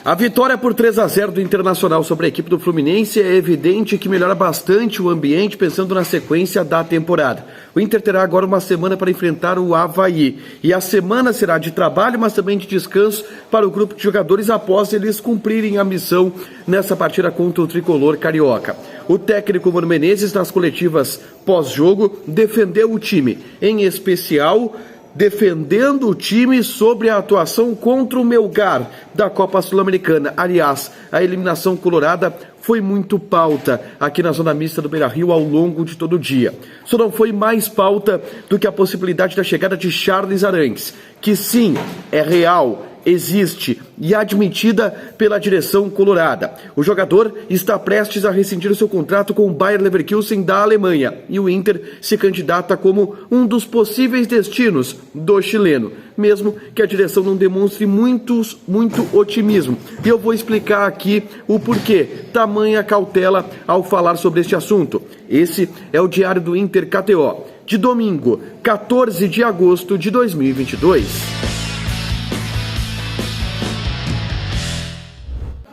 A vitória por 3-0 do Internacional sobre a equipe do Fluminense é evidente que melhora bastante o ambiente pensando na sequência da temporada. O Inter terá agora uma semana para enfrentar o Avaí. E a semana será de trabalho, mas também de descanso para o grupo de jogadores após eles cumprirem a missão nessa partida contra o tricolor carioca. O técnico Mano Menezes, nas coletivas pós-jogo, defendeu o time, em especial defendendo o time sobre a atuação contra o Melgar da Copa Sul-Americana. Aliás, a eliminação colorada foi muito pauta aqui na zona mista do Beira-Rio ao longo de todo o dia. Só não foi mais pauta do que a possibilidade da chegada de Charles Arangues, que sim, é real, existe e admitida pela direção colorada. O jogador está prestes a rescindir o seu contrato com o Bayer Leverkusen da Alemanha e o Inter se candidata como um dos possíveis destinos do chileno, mesmo que a direção não demonstre muito otimismo. E eu vou explicar aqui o porquê, tamanha cautela ao falar sobre este assunto. Esse é o Diário do Inter KTO, de domingo, 14 de agosto de 2022.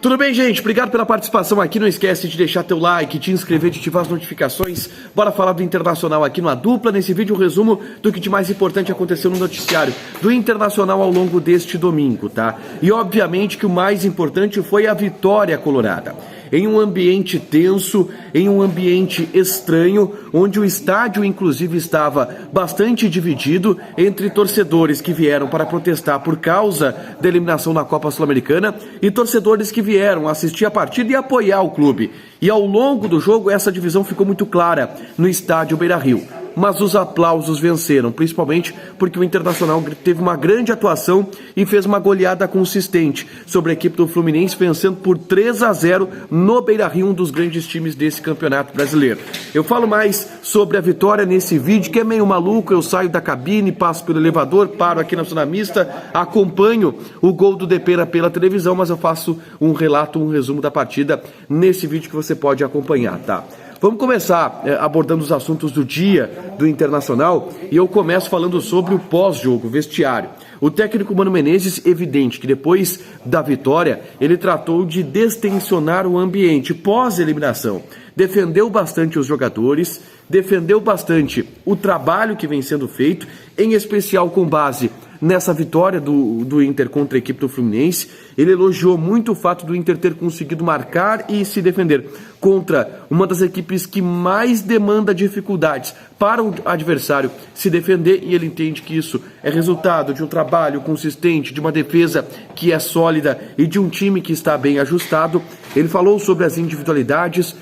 Tudo bem, gente? Obrigado pela participação aqui. Não esquece de deixar teu like, te inscrever, de ativar as notificações. Bora falar do Internacional aqui no A Dupla. Nesse vídeo, um resumo do que de mais importante aconteceu no noticiário do Internacional ao longo deste domingo, tá? E obviamente que o mais importante foi a vitória colorada. Em um ambiente tenso, em um ambiente estranho, onde o estádio inclusive estava bastante dividido entre torcedores que vieram para protestar por causa da eliminação na Copa Sul-Americana e torcedores que vieram assistir a partida e apoiar o clube. E ao longo do jogo essa divisão ficou muito clara no estádio Beira-Rio. Mas os aplausos venceram, principalmente porque o Internacional teve uma grande atuação e fez uma goleada consistente sobre a equipe do Fluminense, vencendo por 3-0 no Beira-Rio, um dos grandes times desse campeonato brasileiro. Eu falo mais sobre a vitória nesse vídeo, que é meio maluco. Eu saio da cabine, passo pelo elevador, paro aqui na zona mista, acompanho o gol do Depena pela televisão, mas eu faço um relato, um resumo da partida nesse vídeo que você pode acompanhar, tá? Vamos começar abordando os assuntos do dia do Internacional e eu começo falando sobre o pós-jogo, vestiário. O técnico Mano Menezes, evidente que depois da vitória, ele tratou de destensionar o ambiente pós-eliminação. Defendeu bastante os jogadores, defendeu bastante o trabalho que vem sendo feito, em especial com base nessa vitória do Inter contra a equipe do Fluminense. Ele elogiou muito o fato do Inter ter conseguido marcar e se defender contra uma das equipes que mais demanda dificuldades para o adversário se defender, e ele entende que isso é resultado de um trabalho consistente, de uma defesa que é sólida e de um time que está bem ajustado. Ele falou sobre as individualidades,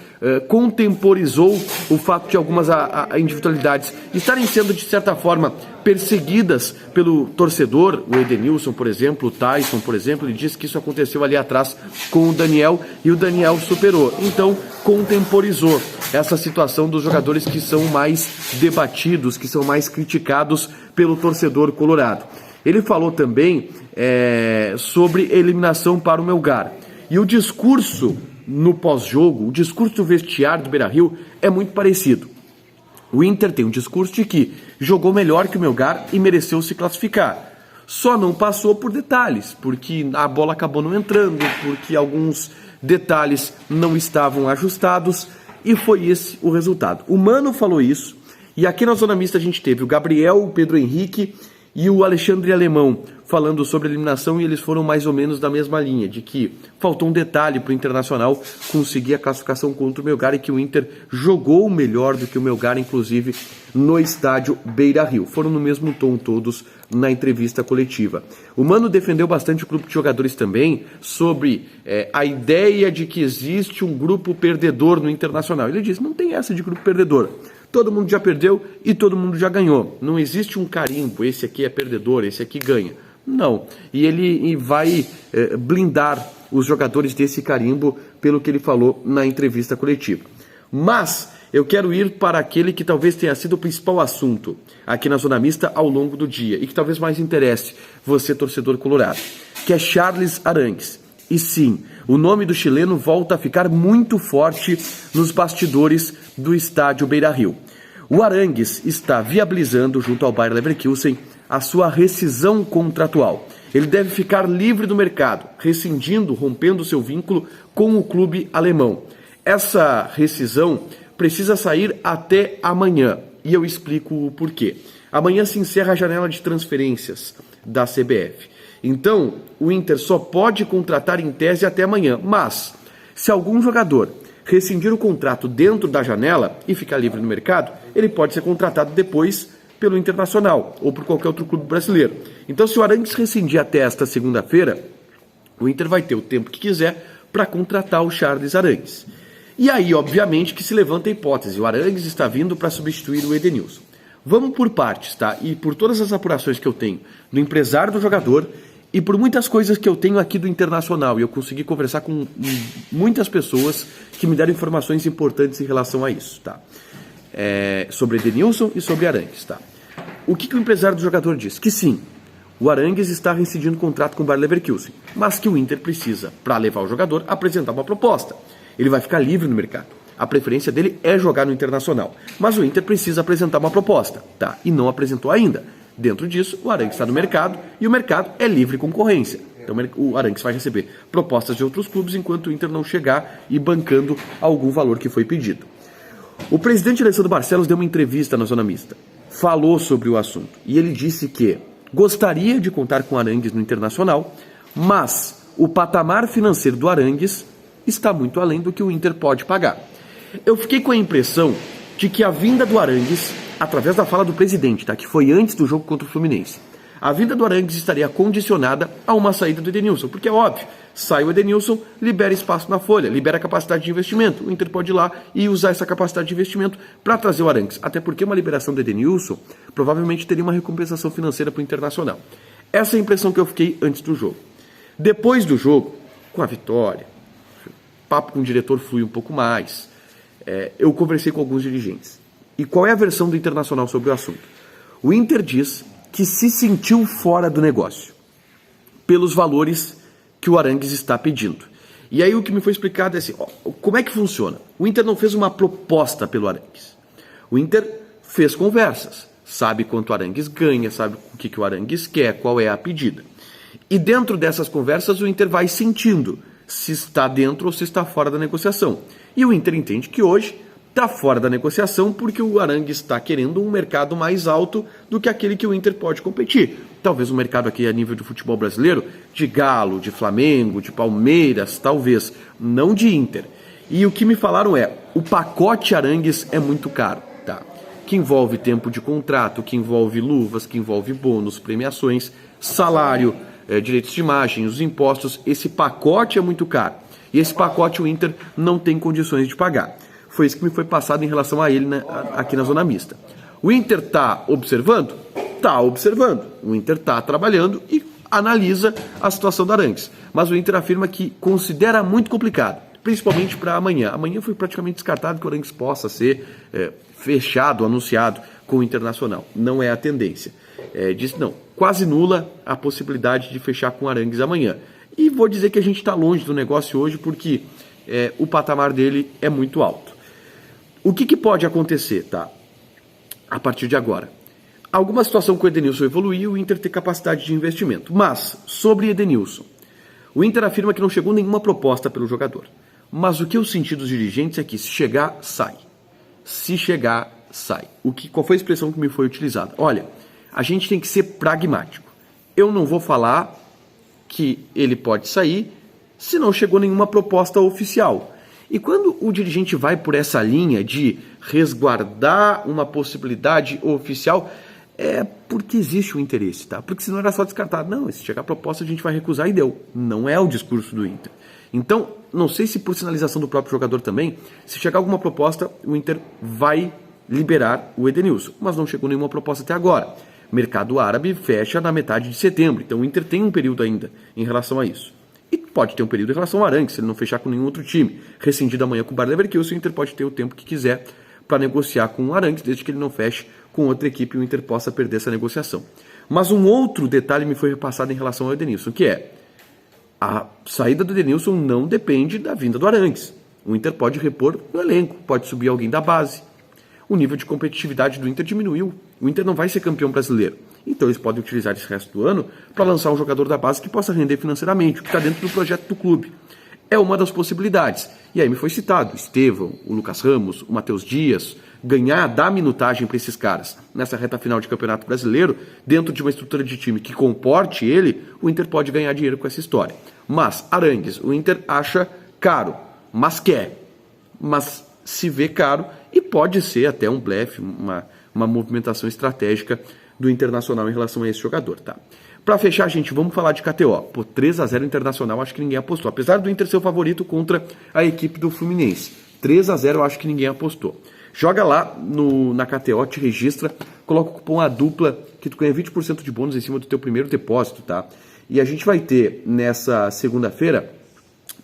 contemporizou o fato de algumas individualidades estarem sendo, de certa forma, perseguidas pelo torcedor. O Edenilson, por exemplo, o Tyson, por exemplo, ele disse que isso aconteceu ali atrás com o Daniel e o Daniel superou. Então, contemporizou essa situação dos jogadores que são mais debatidos, que são mais criticados pelo torcedor colorado. Ele falou também sobre eliminação para o Melgar. E o discurso no pós-jogo, o discurso do vestiário do Beira-Rio é muito parecido. O Inter tem um discurso de que jogou melhor que o Melgar e mereceu se classificar. Só não passou por detalhes, porque a bola acabou não entrando, porque alguns detalhes não estavam ajustados, e foi esse o resultado. O Mano falou isso, e aqui na zona mista a gente teve o Gabriel, o Pedro Henrique e o Alexandre Alemão falando sobre a eliminação, e eles foram mais ou menos da mesma linha, de que faltou um detalhe para o Internacional conseguir a classificação contra o Melgar e que o Inter jogou melhor do que o Melgar, inclusive no estádio Beira-Rio. Foram no mesmo tom todos na entrevista coletiva. O Mano defendeu bastante o grupo de jogadores também sobre a ideia de que existe um grupo perdedor no Internacional. Ele disse, não tem essa de grupo perdedor. Todo mundo já perdeu e todo mundo já ganhou. Não existe um carimbo, esse aqui é perdedor, esse aqui ganha. Não. E ele vai blindar os jogadores desse carimbo pelo que ele falou na entrevista coletiva. Mas eu quero ir para aquele que talvez tenha sido o principal assunto aqui na Zona Mista ao longo do dia e que talvez mais interesse você, torcedor colorado, que é Charles Arangues. E sim, o nome do chileno volta a ficar muito forte nos bastidores do estádio Beira-Rio. O Arangues está viabilizando, junto ao Bayer Leverkusen, a sua rescisão contratual. ele deve ficar livre do mercado, rescindindo, rompendo seu vínculo com o clube alemão. Essa rescisão precisa sair até amanhã, e eu explico o porquê. Amanhã se encerra a janela de transferências da CBF. Então, o Inter só pode contratar em tese até amanhã, mas se algum jogador rescindir o contrato dentro da janela e ficar livre no mercado, ele pode ser contratado depois pelo Internacional ou por qualquer outro clube brasileiro. Então, se o Arangues rescindir até esta segunda-feira, o Inter vai ter o tempo que quiser para contratar o Charles Arangues. E aí, obviamente, que se levanta a hipótese, o Arangues está vindo para substituir o Edenilson. Vamos por partes, tá? E por todas as apurações que eu tenho do empresário do jogador e por muitas coisas que eu tenho aqui do Internacional, e eu consegui conversar com muitas pessoas que me deram informações importantes em relação a isso, tá? Sobre Edenilson e sobre Arangues, tá? O que o empresário do jogador diz? Que sim, o Arangues está rescindindo o contrato com o Bayer Leverkusen, mas que o Inter precisa, para levar o jogador, apresentar uma proposta. Ele vai ficar livre no mercado. A preferência dele é jogar no Internacional, mas o Inter precisa apresentar uma proposta, tá? E não apresentou ainda. Dentro disso, o Arangues está no mercado e o mercado é livre concorrência. Então o Arangues vai receber propostas de outros clubes enquanto o Inter não chegar e bancando algum valor que foi pedido. O presidente Alessandro Barcelos deu uma entrevista na Zona Mista, falou sobre o assunto e ele disse que gostaria de contar com o Arangues no Internacional, mas o patamar financeiro do Arangues está muito além do que o Inter pode pagar. Eu fiquei com a impressão de que a vinda do Arangues, através da fala do presidente, tá, que foi antes do jogo contra o Fluminense, a vinda do Arangues estaria condicionada a uma saída do Edenilson, porque é óbvio, sai o Edenilson, libera espaço na folha, libera capacidade de investimento, o Inter pode ir lá e usar essa capacidade de investimento para trazer o Arangues, até porque uma liberação do Edenilson provavelmente teria uma recompensação financeira para o Internacional. Essa é a impressão que eu fiquei antes do jogo. Depois do jogo, com a vitória, o papo com o diretor flui um pouco mais, eu conversei com alguns dirigentes. E qual é a versão do Internacional sobre o assunto? O Inter diz que se sentiu fora do negócio, pelos valores que o Arangues está pedindo. E aí o que me foi explicado é assim, como é que funciona? O Inter não fez uma proposta pelo Arangues. O Inter fez conversas, sabe quanto o Arangues ganha, sabe o que o Arangues quer, qual é a pedida. E dentro dessas conversas o Inter vai sentindo se está dentro ou se está fora da negociação. E o Inter entende que hoje está fora da negociação porque o Arangues está querendo um mercado mais alto do que aquele que o Inter pode competir. Talvez um mercado aqui a nível de futebol brasileiro, de Galo, de Flamengo, de Palmeiras, talvez, não de Inter. E o que me falaram o pacote Arangues é muito caro, tá? Que envolve tempo de contrato, que envolve luvas, que envolve bônus, premiações, salário, direitos de imagem, os impostos. Esse pacote é muito caro. E esse pacote o Inter não tem condições de pagar. Foi isso que me foi passado em relação a ele aqui na Zona Mista. O Inter está observando? Está observando. O Inter está trabalhando e analisa a situação do Arangues. Mas o Inter afirma que considera muito complicado, principalmente para amanhã. Amanhã foi praticamente descartado que o Arangues possa ser fechado, anunciado com o Internacional. Não é a tendência. Diz não, quase nula a possibilidade de fechar com o Arangues amanhã. E vou dizer que a gente está longe do negócio hoje porque o patamar dele é muito alto. O que pode acontecer, tá? A partir de agora. Alguma situação com o Edenilson evoluir e o Inter ter capacidade de investimento. Mas, sobre Edenilson, o Inter afirma que não chegou nenhuma proposta pelo jogador. Mas o que eu senti dos dirigentes é que se chegar, sai. Se chegar, sai. Qual foi a expressão que me foi utilizada? Olha, a gente tem que ser pragmático. Eu não vou falar que ele pode sair se não chegou nenhuma proposta oficial. E quando o dirigente vai por essa linha de resguardar uma possibilidade oficial, é porque existe um interesse, tá? Porque senão era só descartar. Não, se chegar a proposta a gente vai recusar e deu. Não é o discurso do Inter. Então, não sei se por sinalização do próprio jogador também, se chegar alguma proposta, o Inter vai liberar o Edenilson. Mas não chegou nenhuma proposta até agora. Mercado árabe fecha na metade de setembro, então o Inter tem um período ainda em relação a isso. E pode ter um período em relação ao Arangues, se ele não fechar com nenhum outro time. Rescindido amanhã com o Bayer Leverkusen, o Inter pode ter o tempo que quiser para negociar com o Arangues, desde que ele não feche com outra equipe e o Inter possa perder essa negociação. Mas um outro detalhe me foi repassado em relação ao Edenilson, que é a saída do Edenilson não depende da vinda do Arangues. O Inter pode repor no elenco, pode subir alguém da base. O nível de competitividade do Inter diminuiu. O Inter não vai ser campeão brasileiro. Então eles podem utilizar esse resto do ano para lançar um jogador da base que possa render financeiramente, o que está dentro do projeto do clube. É uma das possibilidades. E aí me foi citado o Estevão, o Lucas Ramos, o Matheus Dias, dar minutagem para esses caras nessa reta final de Campeonato Brasileiro, dentro de uma estrutura de time que comporte ele, o Inter pode ganhar dinheiro com essa história. Mas, Arangues, o Inter acha caro, mas quer. Mas se vê caro e pode ser até um blefe, uma movimentação estratégica do Internacional em relação a esse jogador, tá? Pra fechar, gente, vamos falar de KTO. Pô, 3-0 Internacional, acho que ninguém apostou. Apesar do Inter ser o favorito contra a equipe do Fluminense. 3-0 eu acho que ninguém apostou. Joga lá na KTO, te registra, coloca o cupom ADUPLA, que tu ganha 20% de bônus em cima do teu primeiro depósito, tá? E a gente vai ter, nessa segunda-feira,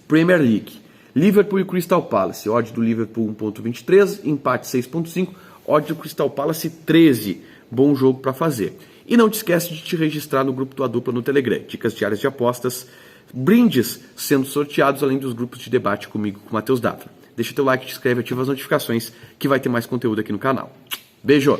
Premier League. Liverpool e Crystal Palace. Odd do Liverpool 1.23, empate 6.5, odd do Crystal Palace 13. Bom jogo para fazer. E não te esquece de te registrar no grupo do Adupla no Telegram. Dicas diárias de apostas, brindes sendo sorteados, além dos grupos de debate comigo, com o Matheus Dávila. Deixa teu like, te inscreve, ativa as notificações, que vai ter mais conteúdo aqui no canal. Beijo!